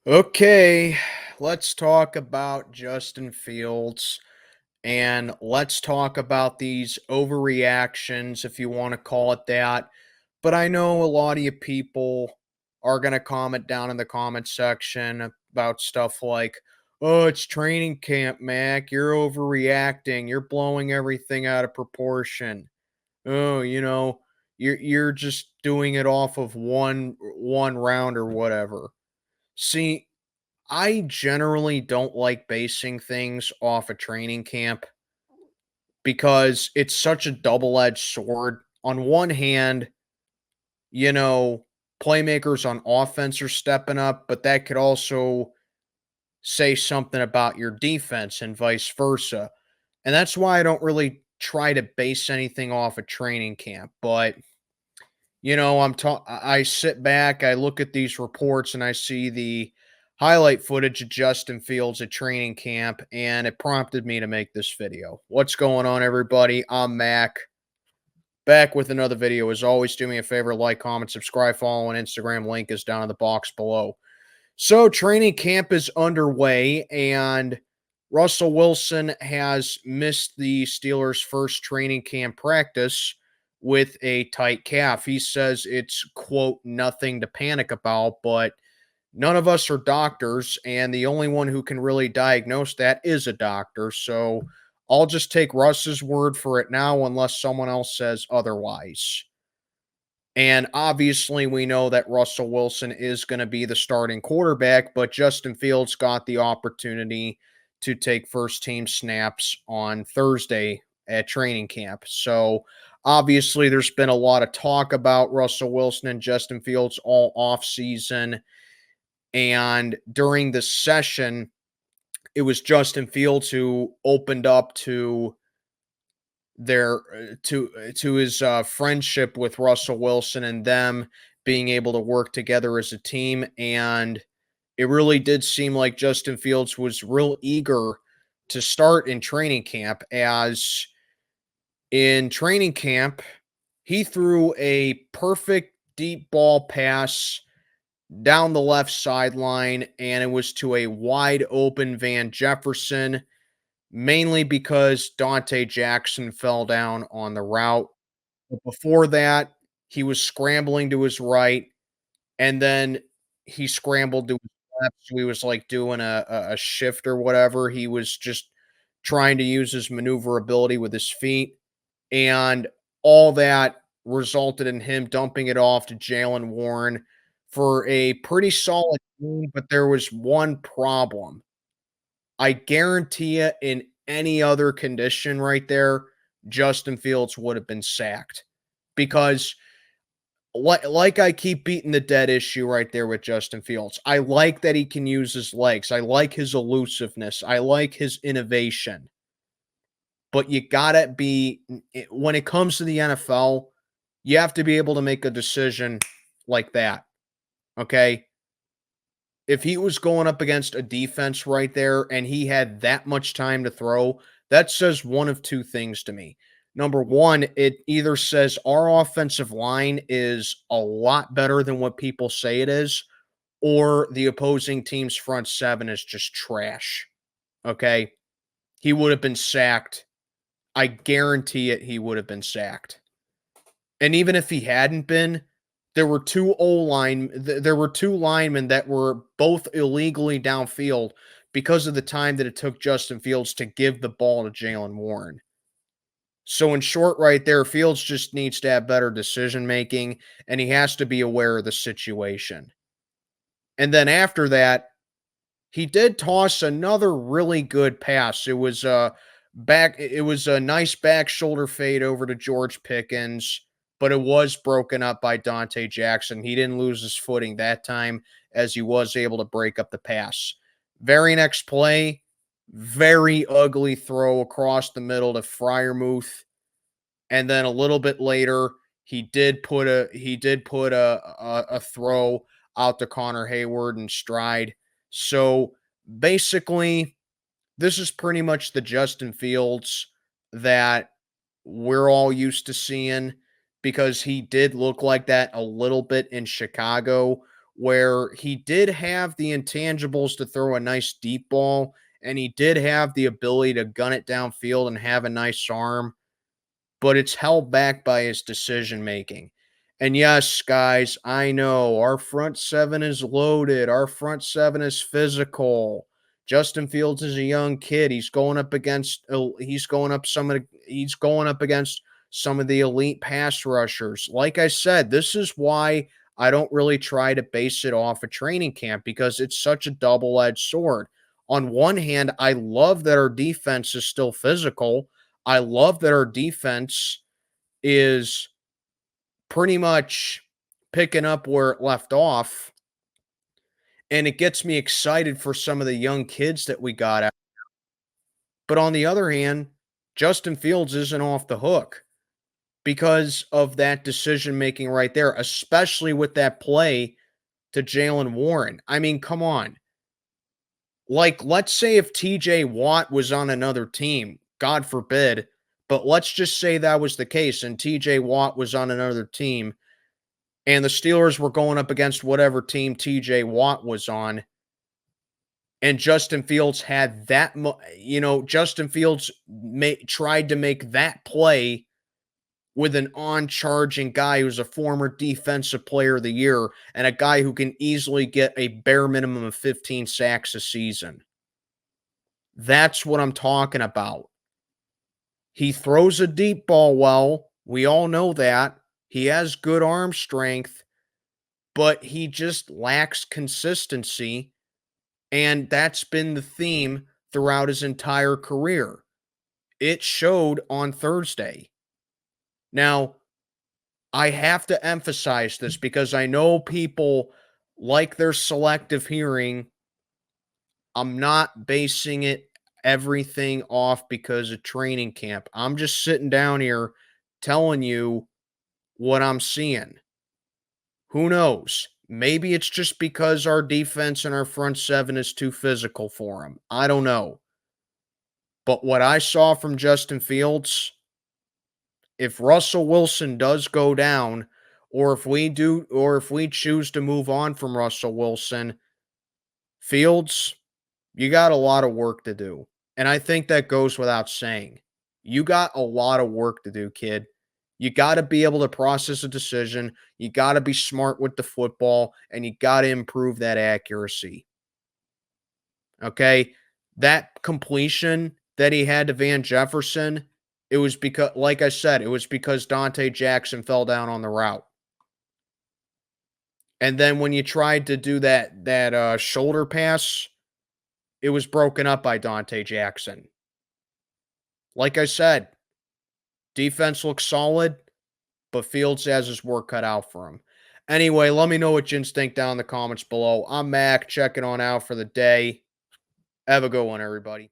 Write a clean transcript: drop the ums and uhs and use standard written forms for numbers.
Okay, let's talk about Justin Fields and let's talk about these overreactions, if you want to call it that. But I know a lot of you people are going to comment down in the comment section about stuff like, oh, it's training camp, Mac. You're overreacting. You're blowing everything out of proportion. Oh, you're just doing it off of one round or whatever. See, I generally don't like basing things off a training camp because it's such a double-edged sword. On one hand, you know, playmakers on offense are stepping up, but that could also say something about your defense and vice versa. And that's why I don't really try to base anything off a training camp. But I sit back, I look at these reports, and I see the highlight footage of Justin Fields at training camp, and it prompted me to make this video. What's going on, everybody? I'm Mac, back with another video. As always, do me a favor, like, comment, subscribe, follow on Instagram. Link is down in the box below. So, training camp is underway, and Russell Wilson has missed the Steelers' first training camp practice with a tight calf. He says it's, quote, nothing to panic about, but none of us are doctors, and the only one who can really diagnose that is a doctor. So I'll just take Russ's word for it now, unless someone else says otherwise. And obviously, we know that Russell Wilson is going to be the starting quarterback, but Justin Fields got the opportunity to take first team snaps on Thursday at training camp. So, obviously, there's been a lot of talk about Russell Wilson and Justin Fields all offseason. And during the session, it was Justin Fields who opened up to to his friendship with Russell Wilson and them being able to work together as a team. And it really did seem like Justin Fields was real eager to start in training camp, as in training camp he threw a perfect deep ball pass down the left sideline, and it was to a wide open Van Jefferson, mainly because Dante Jackson fell down on the route. But before that, he was scrambling to his right, and then he scrambled to his left, so he was, like, doing a shift or whatever. He was just trying to use his maneuverability with his feet, and all that resulted in him dumping it off to Jalen Warren for a pretty solid game, but there was one problem. I guarantee you, in any other condition right there, Justin Fields would have been sacked, because like I keep beating the dead issue right there with Justin Fields. I like that he can use his legs. I like his elusiveness. I like his innovation. But you gotta be when it comes to the NFL, you have to be able to make a decision like that. Okay? If he was going up against a defense right there and he had that much time to throw, that says one of two things to me. Number one, it either says our offensive line is a lot better than what people say it is, or the opposing team's front seven is just trash. Okay. He would have been sacked. I guarantee it, he would have been sacked. And even if he hadn't been, there were two linemen that were both illegally downfield because of the time that it took Justin Fields to give the ball to Jalen Warren. So in short, right there, Fields just needs to have better decision making, and he has to be aware of the situation. And then after that, he did toss another really good pass. It was a nice back shoulder fade over to George Pickens, but it was broken up by Dante Jackson. He didn't lose his footing that time, as he was able to break up the pass. Very next play, very ugly throw across the middle to Fryermuth. And then a little bit later, he did put a throw out to Connor Hayward in stride. So basically, this is pretty much the Justin Fields that we're all used to seeing, because he did look like that a little bit in Chicago where he did have the intangibles to throw a nice deep ball, and he did have the ability to gun it downfield and have a nice arm, but it's held back by his decision making. And yes, guys, I know our front seven is loaded. Our front seven is physical. Justin Fields is a young kid. He's going up against some of the elite pass rushers. Like I said, this is why I don't really try to base it off a training camp, because it's such a double-edged sword. On one hand, I love that our defense is still physical. I love that our defense is pretty much picking up where it left off, and it gets me excited for some of the young kids that we got out. But on the other hand, Justin Fields isn't off the hook because of that decision making right there, especially with that play to Jalen Warren. I mean, come on. Like, let's say if TJ Watt was on another team, God forbid, but let's just say that was the case and TJ Watt was on another team and the Steelers were going up against whatever team TJ Watt was on, and Justin Fields had that, Justin Fields tried to make that play with an on-charging guy who's a former defensive player of the year and a guy who can easily get a bare minimum of 15 sacks a season. That's what I'm talking about. He throws a deep ball well. We all know that. He has good arm strength, but he just lacks consistency. And that's been the theme throughout his entire career. It showed on Thursday. Now, I have to emphasize this because I know people like their selective hearing. I'm not basing everything off because of training camp. I'm just sitting down here telling you what I'm seeing. Who knows? Maybe it's just because our defense and our front seven is too physical for him. I don't know. But what I saw from Justin Fields, if Russell Wilson does go down, or if we choose to move on from Russell Wilson, Fields, you got a lot of work to do. And I think that goes without saying. You got a lot of work to do, kid. You got to be able to process a decision. You got to be smart with the football, and you got to improve that accuracy. Okay? That completion that he had to Van Jefferson, it was because, like I said, it was because Dante Jackson fell down on the route. And then when you tried to do that shoulder pass, it was broken up by Dante Jackson. Like I said, defense looks solid, but Fields has his work cut out for him. Anyway, let me know what you think down in the comments below. I'm Mac, checking on out for the day. Have a good one, everybody.